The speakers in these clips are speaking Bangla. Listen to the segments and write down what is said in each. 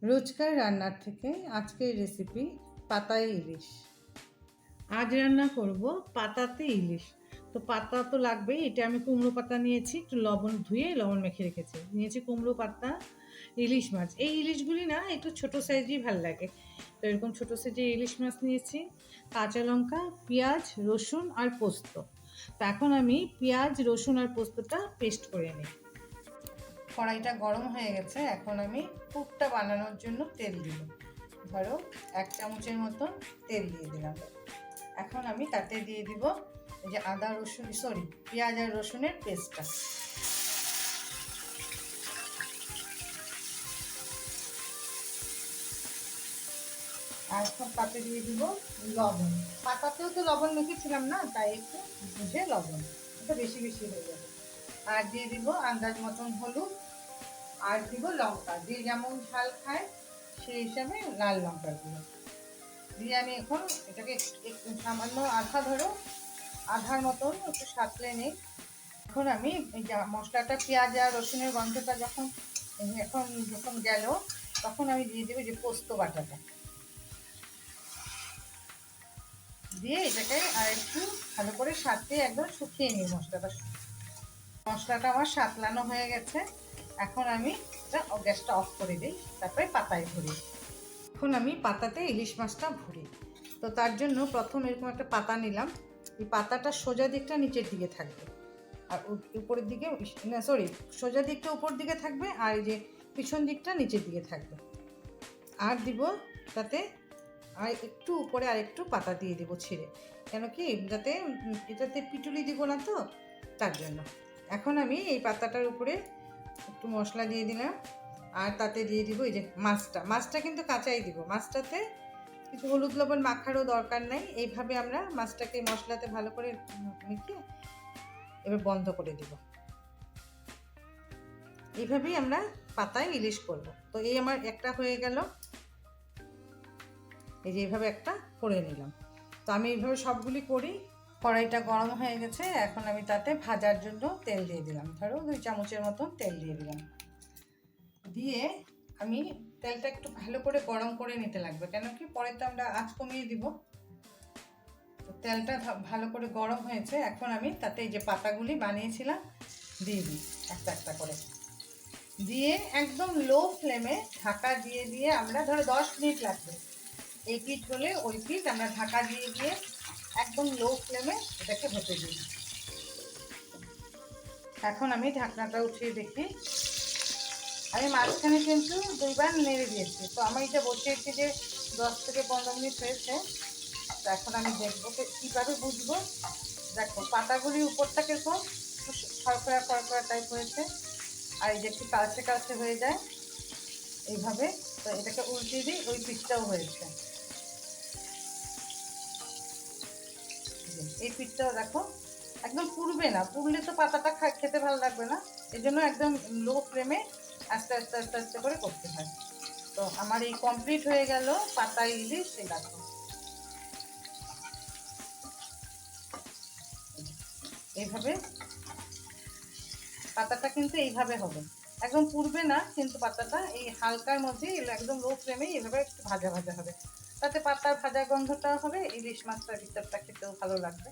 রোজকার রান্নার থেকে আজকের রেসিপি পাতায় ইলিশ। আজ রান্না করব পাতাতে ইলিশ। তো পাতা তো লাগবেই, এটা আমি কুমড়ো পাতা নিয়েছি, একটু লবণ ধুয়ে লবণ মেখে রেখেছি। নিয়েছি কুমড়ো পাতা, ইলিশ মাছ। এই ইলিশগুলি না একটু ছোটো সাইজই ভাল লাগে, তো এরকম ছোটো সাইজের ইলিশ মাছ নিয়েছি। কাঁচা লঙ্কা, পেঁয়াজ, রসুন আর পোস্ত। তো এখন আমি পেঁয়াজ, রসুন আর পোস্তটা পেস্ট করে নিই। কড়াইটা গরম হয়ে গেছে, এখন আমি পুরটা বানানোর জন্য তেল দিব। ধরো 1 চামচের মতো তেল দিয়ে দিলাম। এখন আমি তাতে দিয়ে দিব এই যে পেঁয়াজ আর রসুনের পেস্টটা। আর এখন তাতে দিয়ে দিব লবণ। পাতাতেও তো লবণ মেখেছিলাম না, তাই একটু বুঝে লবণ, এটা বেশি বেশি হয়ে যাবে। আর দিয়ে দিব আন্দাজ মতন হলুদ, আর দিব লঙ্কা, যে যেমন ঝাল খায় সেই হিসাবে লাল লঙ্কার গুঁড়ো দিয়ে আমি এখন এটাকে একটু সামান্য আধার মতন একটু সাঁতলে নিই। এখন আমি এই মশলাটা, পেঁয়াজ আর রসুনের গন্ধটা যখন গেল, তখন আমি দিয়ে দেবো যে পোস্ত বাটাটা, দিয়ে এটাকে আর একটু ভালো করে সাঁতলে একদম শুকিয়ে নিই মশলাটা আমার সাঁতলানো হয়ে গেছে। এখন আমি গ্যাসটা অফ করে দিই, তারপরে পাতায় ভরি। এখন আমি পাতাতে ইলিশ মাছটা ভরি। তো তার জন্য প্রথম এরকম একটা পাতা নিলাম। এই পাতাটা সোজা দিকটা নিচের দিকে থাকবে, আর উপরের দিকে সোজা দিকটা উপর দিকে থাকবে, আর এই যে পিছন দিকটা নিচের দিকে থাকবে। আর দিব তাতে আর একটু উপরে আর একটু পাতা দিয়ে দেবো ছিঁড়ে, কেন কি যাতে এটাতে পিটুলি দিব না, তো তার জন্য। এখন আমি এই পাতাটার উপরে একটু মশলা দিয়ে দিলাম, আর তাতে দিয়ে দিব এই যে মাছটা কিন্তু কাঁচাই দিব। মাছটাতে কিছু হলুদ লবণ মাখারও দরকার নেই, এইভাবে আমরা মাছটাকে মশলাতে ভালো করে মেখে এবার বন্ধ করে দিব। এইভাবেই আমরা পাতায় ইলিশ করব। তো এই আমার একটা হয়ে গেল, এই যে এইভাবে একটা করে নিলাম। তো আমি এইভাবে সবগুলি করি। কড়াইটা গরম হয়ে গেছে, এখন আমি তাতে ভাজার জন্য তেল দিয়ে দিলাম। ধরো 2 চামচের মতন তেল দিয়ে দিলাম। দিয়ে আমি তেলটা একটু ভালো করে গরম করে নিতে লাগবে, কেন কি পরে তো আমরা আঁচ কমিয়ে দিব। তো তেলটা ভালো করে গরম হয়েছে, এখন আমি তাতে এই যে পাতাগুলি বানিয়েছিলাম দিয়ে দিই একটা একটা করে। দিয়ে একদম লো ফ্লেমে ঢাকা দিয়ে দিয়ে আমরা ধরো 10 মিনিট লাগবে। এই পিঠ হলে ওই পিঠ আমরা ঢাকা দিয়ে দিয়ে একদম লো ফ্লেমে এটাকে হতে দিই। এখন আমি ঢাকনাটা উঠিয়ে দেখি, আমি মাঝখানে কিন্তু 2 বার নেড়ে দিয়েছি। তো আমি এটা বসিয়েছি যে 10 থেকে 15 মিনিট হয়েছে। তো এখন আমি দেখবো কীভাবে বুঝবো। দেখো পাতাগুলি উপরটা কিরকম খড়খড়া টাইপ হয়েছে, আর এই যে একটু কালচে হয়ে যায় এইভাবে। তো এটাকে উল্টিয়ে দিই, ওই পিঠটাও হয়েছে। এই পিঠটাও দেখো একদম পুড়বে না, পুড়লে তো পাতাটা খেতে ভালো লাগবে না, এই জন্য একদম লো ফ্লেমে আস্তে আস্তে আস্তে আস্তে করে করতে হয়। তো আমার এই কমপ্লিট হয়ে গেল পাতা ইলিশ। এই দেখো এইভাবে পাতাটা কিন্তু এইভাবে হবে, একদম পুড়বে না, কিন্তু পাতাটা এই হালকার মধ্যেই একদম লো ফ্লেমেই এভাবে একটু ভাজা ভাজা হবে, তাতে পাতার ভাজা গন্ধটাও হবে, ইলিশ মাছটার ভিতরটা খেতেও ভালো লাগবে।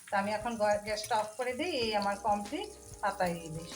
তা আমি এখন গ্যাসটা অফ করে দিই। এই আমার কমপ্লিট পাতা ইলিশ।